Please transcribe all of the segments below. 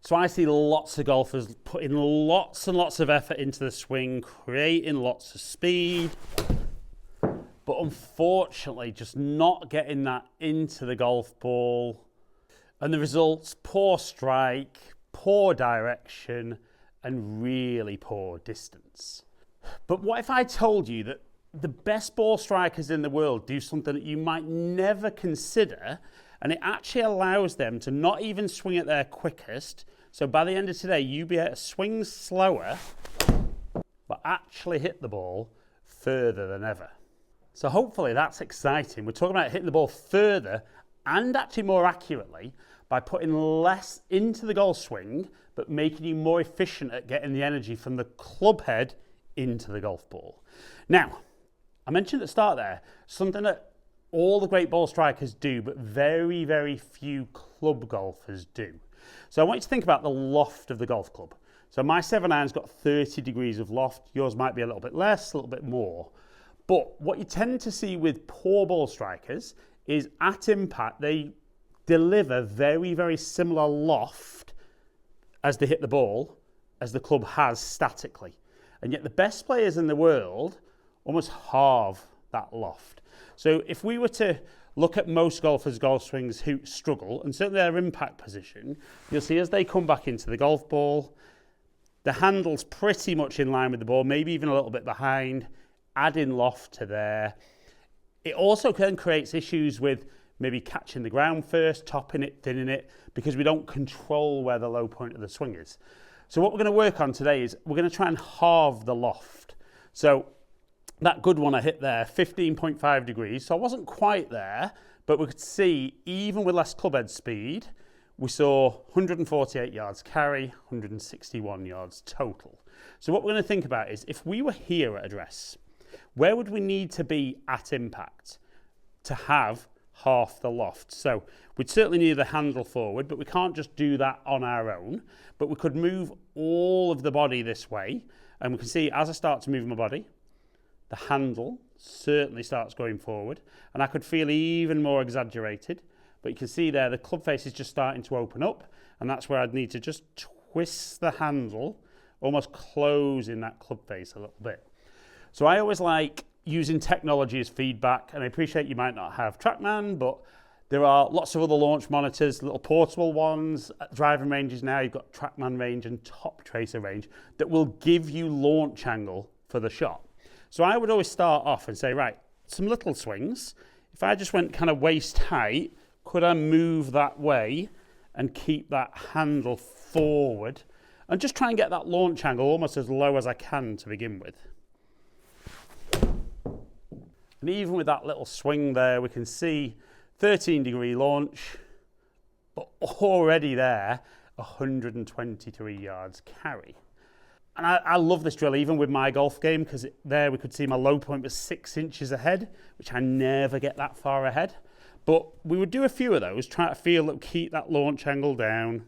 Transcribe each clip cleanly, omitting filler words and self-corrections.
So I see lots of golfers putting lots and lots of effort into the swing, creating lots of speed, but unfortunately just not getting that into the golf ball. And the results, poor strike, poor direction, and really poor distance. But what if I told you that the best ball strikers in the world do something that you might never consider, and it actually allows them to not even swing at their quickest. So by the end of today, you'll be able to swing slower, but actually hit the ball further than ever. So hopefully that's exciting. We're talking about hitting the ball further and actually more accurately by putting less into the golf swing, but making you more efficient at getting the energy from the club head into the golf ball. Now, I mentioned at the start there, something that all the great ball strikers do, but very, very few club golfers do. So I want you to think about the loft of the golf club. So my 7-iron's got 30 degrees of loft. Yours might be a little bit less, a little bit more. But what you tend to see with poor ball strikers is at impact, they deliver very, very similar loft as they hit the ball as the club has statically. And yet the best players in the world almost halve that loft. So if we were to look at most golfers' golf swings who struggle, and certainly their impact position, you'll see as they come back into the golf ball, the handle's pretty much in line with the ball, maybe even a little bit behind, adding loft to there. It also then creates issues with maybe catching the ground first, topping it, thinning it, because we don't control where the low point of the swing is. So what we're going to work on today is we're going to try and halve the loft. So that good one I hit there, 15.5 degrees. So I wasn't quite there, but we could see even with less club head speed, we saw 148 yards carry, 161 yards total. So what we're going to think about is if we were here at address, where would we need to be at impact to have half the loft? So we'd certainly need the handle forward, but we can't just do that on our own. But we could move all of the body this way. And we can see as I start to move my body, the handle certainly starts going forward. And I could feel even more exaggerated. But you can see there, the club face is just starting to open up. And that's where I'd need to just twist the handle, almost closing that club face a little bit. So I always like using technology as feedback, and I appreciate you might not have TrackMan, but there are lots of other launch monitors, little portable ones at driving ranges now. You've got TrackMan range and Top Tracer range that will give you launch angle for the shot. So I would always start off and say, right, some little swings. If I just went kind of waist height, could I move that way and keep that handle forward and just try and get that launch angle almost as low as I can to begin with. And even with that little swing there, we can see 13-degree launch, but already there, 123 yards carry. And I love this drill, even with my golf game, because there we could see my low point was 6 inches ahead, which I never get that far ahead. But we would do a few of those, try to feel that keep that launch angle down.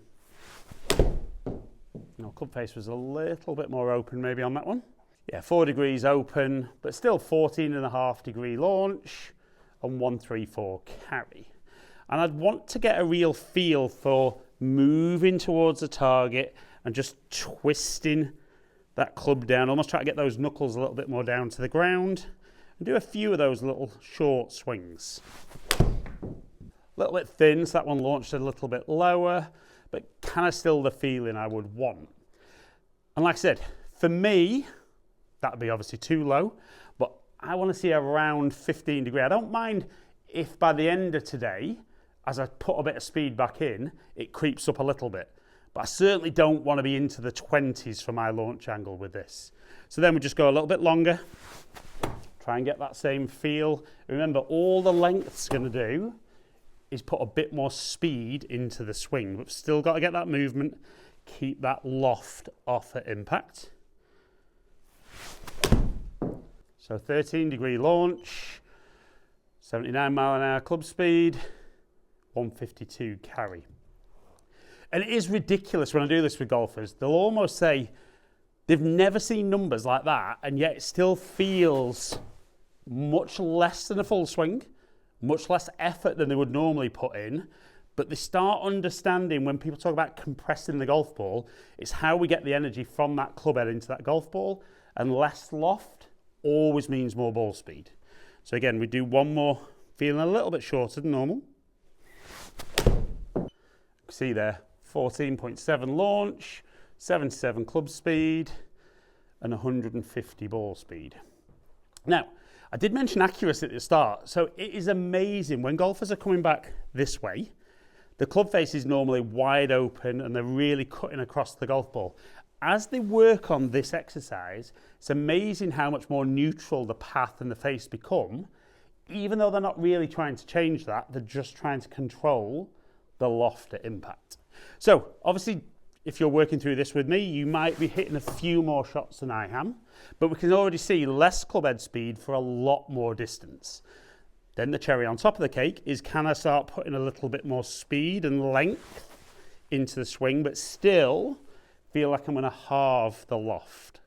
Club face was a little bit more open maybe on that one. Yeah, 4 degrees open, but still 14.5 degree launch and 134 carry. And I'd want to get a real feel for moving towards the target and just twisting that club down, almost try to get those knuckles a little bit more down to the ground and do a few of those little short swings. A little bit thin, so that one launched a little bit lower, but kind of still the feeling I would want. And like I said, for me, that would be obviously too low, but I want to see around 15 degree. I don't mind if by the end of today, as I put a bit of speed back in, it creeps up a little bit. But I certainly don't want to be into the 20s for my launch angle with this. So then we just go a little bit longer, try and get that same feel. Remember, all the length's going to do is put a bit more speed into the swing, but still got to get that movement, keep that loft off at impact. So 13 degree launch, 79 mile an hour club speed, 152 carry. And it is ridiculous when I do this with golfers. They'll almost say they've never seen numbers like that, and yet it still feels much less than a full swing, much less effort than they would normally put in, but they start understanding when people talk about compressing the golf ball, it's how we get the energy from that club head into that golf ball, and less loft always means more ball speed. So again, we do one more, feeling a little bit shorter than normal. See there, 14.7 launch, 77 club speed, and 150 ball speed. Now, I did mention accuracy at the start, so it is amazing when golfers are coming back this way, the club face is normally wide open and they're really cutting across the golf ball. As they work on this exercise, it's amazing how much more neutral the path and the face become, even though they're not really trying to change that, they're just trying to control the loft at impact. So obviously, if you're working through this with me, you might be hitting a few more shots than I am, but we can already see less club head speed for a lot more distance. Then the cherry on top of the cake is, can I start putting a little bit more speed and length into the swing, but still feel like I'm going to halve the loft.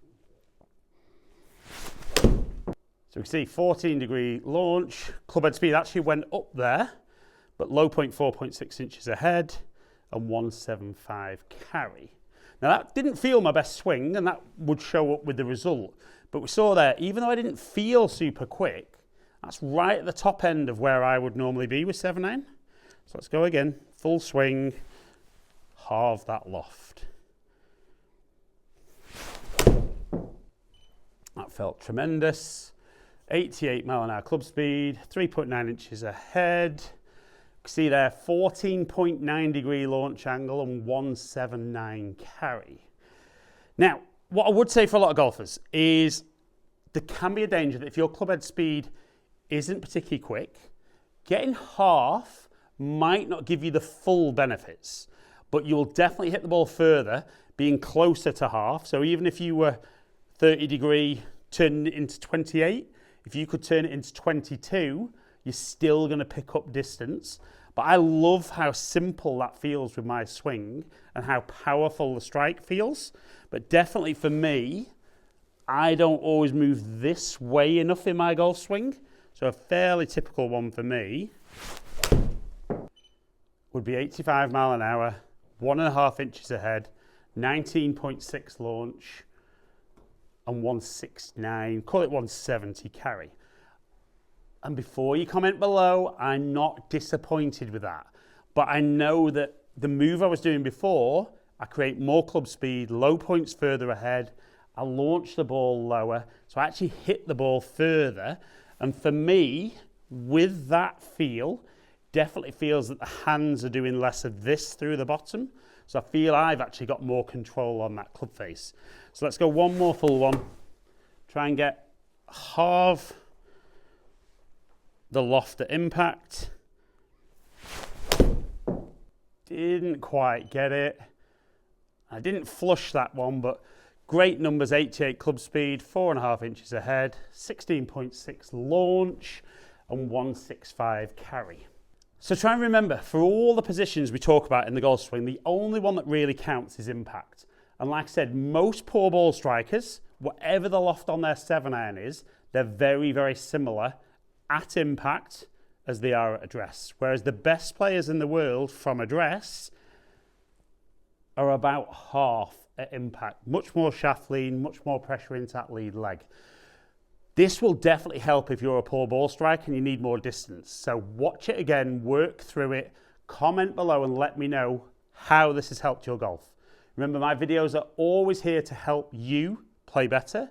So we can see 14-degree launch, club head speed actually went up there, but low point 4.6 inches ahead, and 175 carry. Now that didn't feel my best swing, and that would show up with the result. But we saw there, even though I didn't feel super quick, that's right at the top end of where I would normally be with 7-iron. So let's go again, full swing, halve that loft. That felt tremendous. 88 mile an hour club speed, 3.9 inches ahead. See there, 14.9 degree launch angle and 179 carry. Now, what I would say for a lot of golfers is there can be a danger that if your club head speed isn't particularly quick, getting half might not give you the full benefits, but you will definitely hit the ball further being closer to half. So even if you were 30 degree, turning it into 28, if you could turn it into 22, you're still going to pick up distance. But I love how simple that feels with my swing and how powerful the strike feels. But definitely for me, I don't always move this way enough in my golf swing. So a fairly typical one for me would be 85 mile an hour, 1.5 inches ahead, 19.6 launch, and 169, call it 170 carry. And before you comment below, I'm not disappointed with that. But I know that the move I was doing before, I create more club speed, low points further ahead, I launch the ball lower, so I actually hit the ball further. And for me, with that feel, definitely feels that the hands are doing less of this through the bottom. So I feel I've actually got more control on that club face. So let's go one more full one. Try and get half the loft at impact. Didn't quite get it. I didn't flush that one, but great numbers, 88 club speed, 4.5 inches ahead, 16.6 launch, and 165 carry. So try and remember, for all the positions we talk about in the golf swing, the only one that really counts is impact. And like I said, most poor ball strikers, whatever the loft on their 7-iron is, they're very, very similar at impact as they are at address. Whereas the best players in the world from address are about half at impact. Much more shaft lean, much more pressure into that lead leg. This will definitely help if you're a poor ball striker and you need more distance. So watch it again, work through it, comment below and let me know how this has helped your golf. Remember, my videos are always here to help you play better,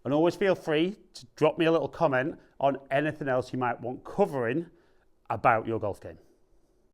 and always feel free to drop me a little comment on anything else you might want covering about your golf game.